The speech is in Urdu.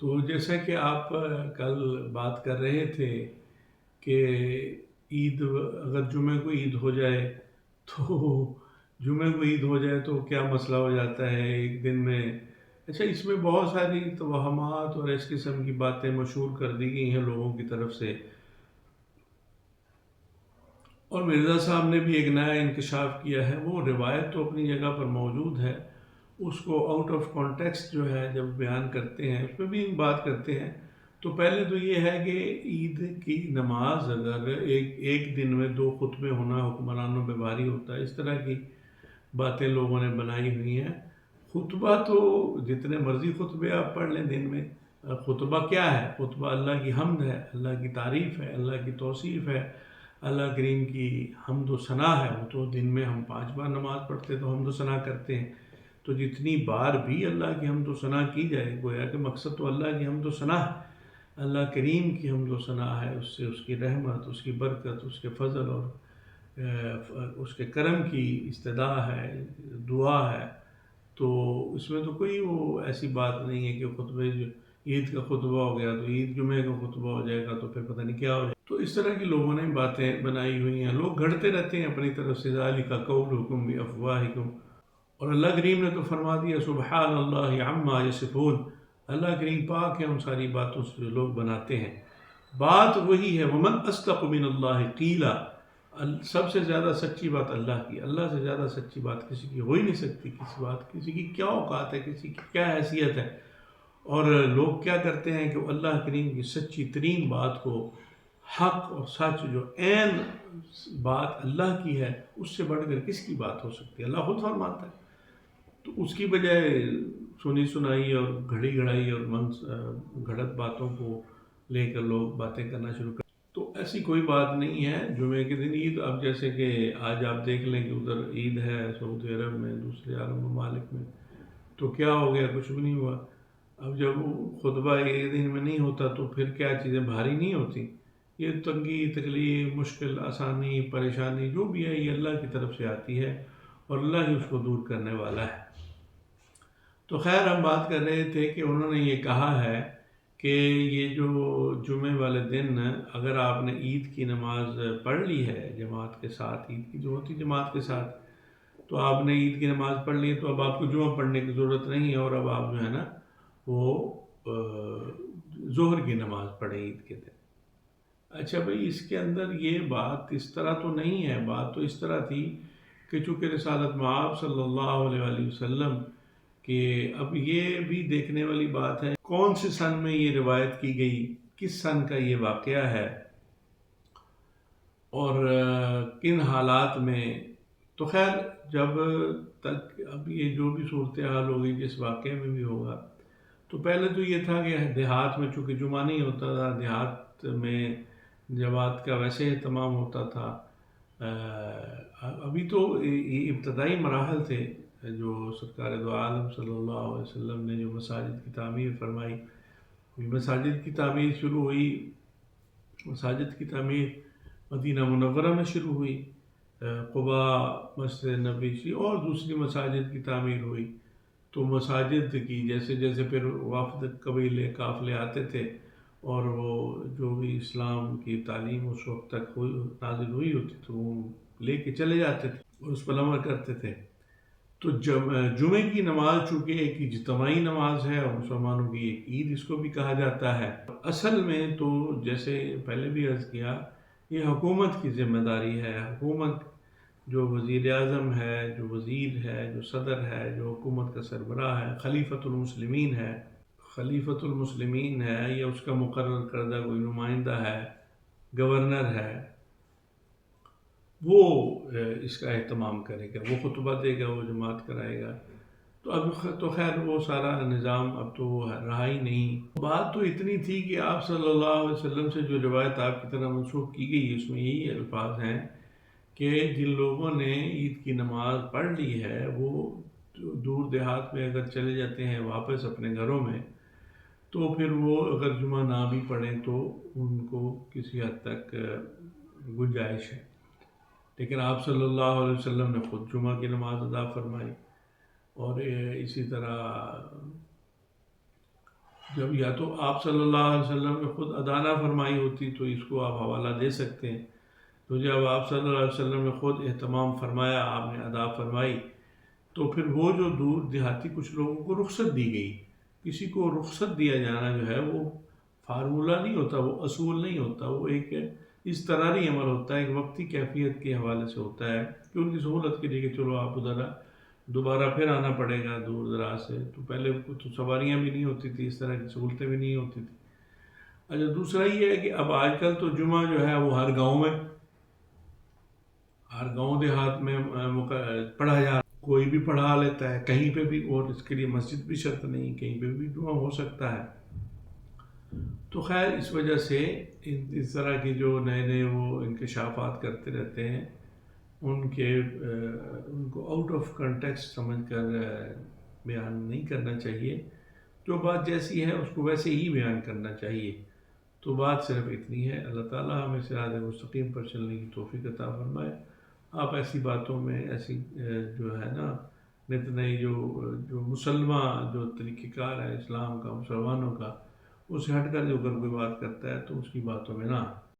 تو جیسا کہ آپ کل بات کر رہے تھے کہ عید، اگر جمعے کو عید ہو جائے تو جمعے کو عید ہو جائے تو کیا مسئلہ ہو جاتا ہے ایک دن میں؟ اچھا، اس میں بہت ساری توہمات اور اس قسم کی باتیں مشہور کر دی گئی ہیں لوگوں کی طرف سے، اور مرزا صاحب نے بھی ایک نیا انکشاف کیا ہے۔ وہ روایت تو اپنی جگہ پر موجود ہے، اس کو آؤٹ آف کانٹیکسٹ جو ہے جب بیان کرتے ہیں اس میں بھی بات کرتے ہیں۔ تو پہلے تو یہ ہے کہ عید کی نماز اگر ایک دن میں 2 خطبے ہونا حکمرانوں پہ بھاری ہوتا ہے، اس طرح کی باتیں لوگوں نے بنائی ہوئی ہیں۔ خطبہ تو جتنے مرضی خطبے آپ پڑھ لیں دن میں۔ خطبہ کیا ہے؟ خطبہ اللہ کی حمد ہے، اللہ کی تعریف ہے، اللہ کی توصیف ہے، اللہ کریم کی حمد و ثنا ہے۔ وہ تو دن میں ہم 5 بار نماز پڑھتے تو حمد و ثنا کرتے ہیں، تو جتنی بار بھی اللہ کی حمد و ثنا کی جائے، گویا کہ مقصد تو اللہ کی حمد و ثنا ہے، اللہ کریم کی حمد و ثنا ہے، اس سے اس کی رحمت، اس کی برکت، اس کے فضل اور اس کے کرم کی استدعا ہے، دعا ہے۔ تو اس میں تو کوئی وہ ایسی بات نہیں ہے کہ خطبے عید کا خطبہ ہو گیا تو عید جمعے کا خطبہ ہو جائے گا تو پھر پتہ نہیں کیا ہو جائے گا۔ تو اس طرح کی لوگوں نے باتیں بنائی ہوئی ہیں، لوگ گھڑتے رہتے ہیں اپنی طرف سے، ذالک قولکم بافواہکم۔ اور اللہ کریم نے تو فرما دیا سبحان اللہ عما یصفون، اللہ کریم پاک ہے ان ساری باتوں سے جو لوگ بناتے ہیں۔ بات وہی ہے، ومن اصدق من اللہ قیلا، سب سے زیادہ سچی بات اللہ کی، اللہ سے زیادہ سچی بات کسی کی ہو ہی نہیں سکتی۔ کسی کی کیا اوقات ہے، کسی کی کیا حیثیت ہے؟ اور لوگ کیا کرتے ہیں کہ وہ اللہ کریم کی سچی ترین بات کو، حق اور سچ جو عین بات اللہ کی ہے، اس سے بڑھ کر کس کی بات ہو سکتی ہے؟ اللہ خود فرماتا ہے۔ تو اس کی بجائے سنی سنائی اور گھڑی گھڑائی اور گھڑت باتوں کو لے کر لوگ باتیں کرنا شروع کر۔ تو ایسی کوئی بات نہیں ہے جمعے کے دن عید۔ اب جیسے کہ آج آپ دیکھ لیں کہ ادھر عید ہے سعودی عرب میں، دوسرے عرب ممالک میں، تو کیا ہو گیا؟ کچھ بھی نہیں ہوا۔ اب جب خطبہ ایک دن میں نہیں ہوتا تو پھر کیا چیزیں بھاری نہیں ہوتی؟ یہ تنگی، تکلیف، مشکل، آسانی، پریشانی جو بھی ہے یہ اللہ کی طرف سے آتی ہے، اور اللہ ہی اس کو دور کرنے والا ہے۔ تو خیر، ہم بات کر رہے تھے کہ انہوں نے یہ کہا ہے کہ یہ جو جمعے والے دن اگر آپ نے عید کی نماز پڑھ لی ہے جماعت کے ساتھ، عید کی جو ہوتی جماعت کے ساتھ، تو آپ نے عید کی نماز پڑھ لی تو اب آپ کو جمعہ پڑھنے کی ضرورت نہیں ہے، اور اب آپ جو ہے نا وہ ظہر کی نماز پڑھیں عید کے دن۔ اچھا بھائی، اس کے اندر یہ بات اس طرح تو نہیں ہے۔ بات تو اس طرح تھی کہ چونکہ رسالت مآب صلی اللہ علیہ وآلہ وسلم کہ اب یہ بھی دیکھنے والی بات ہے کون سے سن میں یہ روایت کی گئی، کس سن کا یہ واقعہ ہے، اور کن حالات میں۔ تو خیر، جب تک اب یہ جو بھی صورتحال ہوگی جس واقعے میں بھی ہوگا، تو پہلے تو یہ تھا کہ دیہات میں چونکہ جمعہ نہیں ہوتا تھا، دیہات میں جماعت کا ویسے اہتمام ہوتا تھا۔ ابھی تو یہ ابتدائی مراحل تھے جو سرکار دو عالم صلی اللہ علیہ وسلم نے جو مساجد کی تعمیر فرمائی، مساجد کی تعمیر شروع ہوئی، مساجد کی تعمیر مدینہ منورہ میں شروع ہوئی، قباء، مسجد نبوی سے اور دوسری مساجد کی تعمیر ہوئی۔ تو مساجد کی جیسے جیسے پھر وافد قبیلے قافلے آتے تھے، اور وہ جو بھی اسلام کی تعلیم اس وقت تک نازل ہوئی ہوتی تو وہ لے کے چلے جاتے تھے اور اس پر عمل کرتے تھے۔ تو جمعے کی نماز چونکہ ایک اجتماعی نماز ہے اور مسلمانوں کی ایک عید اس کو بھی کہا جاتا ہے، اصل میں تو جیسے پہلے بھی عرض کیا، یہ حکومت کی ذمہ داری ہے۔ حکومت جو وزیر اعظم ہے، جو وزیر ہے، جو صدر ہے، جو حکومت کا سربراہ ہے، خلیفۃ المسلمین ہے، خلیفۃ المسلمین ہے یا اس کا مقرر کردہ کوئی نمائندہ ہے، گورنر ہے، وہ اس کا اہتمام کرے گا، وہ خطبہ دے گا، وہ جماعت کرائے گا۔ تو اب تو خیر وہ سارا نظام اب تو رہا ہی نہیں۔ بات تو اتنی تھی کہ آپ صلی اللہ علیہ وسلم سے جو روایت آپ کی طرح منسوخ کی گئی اس میں یہی الفاظ ہیں کہ جن لوگوں نے عید کی نماز پڑھ لی ہے وہ دور دیہات میں اگر چلے جاتے ہیں واپس اپنے گھروں میں، تو پھر وہ اگر جمعہ نہ بھی پڑھیں تو ان کو کسی حد تک گنجائش ہے۔ لیکن آپ صلی اللہ علیہ وسلم نے خود جمعہ کی نماز ادا فرمائی، اور اسی طرح جب یا تو آپ صلی اللہ علیہ وسلم نے خود ادا نہ فرمائی ہوتی تو اس کو آپ حوالہ دے سکتے ہیں، تو جب آپ صلی اللہ علیہ وسلم نے خود اہتمام فرمایا، آپ نے ادا فرمائی، تو پھر وہ جو دور دیہاتی کچھ لوگوں کو رخصت دی گئی. کسی کو رخصت دیا جانا جو ہے وہ فارمولہ نہیں ہوتا، وہ اصول نہیں ہوتا، وہ ایک اضطراری عمل ہوتا ہے، ایک وقتی کیفیت کے حوالے سے ہوتا ہے کہ ان کی سہولت کے لیے کہ چلو آپ ادھر دوبارہ پھر آنا پڑے گا دور دراز سے. تو پہلے تو سواریاں بھی نہیں ہوتی تھی، اس طرح کی سہولتیں بھی نہیں ہوتی تھی. اچھا، دوسرا یہ ہے کہ اب آج کل تو جمعہ جو ہے وہ ہر گاؤں دیہات میں پڑھا جا رہا، کوئی بھی پڑھا لیتا ہے کہیں پہ بھی، اور اس کے لیے مسجد بھی شرط نہیں، کہیں پہ بھی جمعہ ہو سکتا ہے. تو خیر اس وجہ سے اس طرح کی جو نئے نئے وہ انکشافات کرتے رہتے ہیں، ان کو آؤٹ آف کنٹیکسٹ سمجھ کر بیان نہیں کرنا چاہیے. جو بات جیسی ہے اس کو ویسے ہی بیان کرنا چاہیے. تو بات صرف اتنی ہے. اللہ تعالیٰ ہمیں صراط مستقیم پر چلنے کی توفیق عطا فرمائے. آپ ایسی باتوں میں ایسی جو ہے نا نت نئی جو مسلمہ جو طریقہ کار ہے اسلام کا، مسلمانوں کا، اس سے ہٹ کر جو اگر کوئی بات کرتا ہے تو اس کی باتوں میں نہ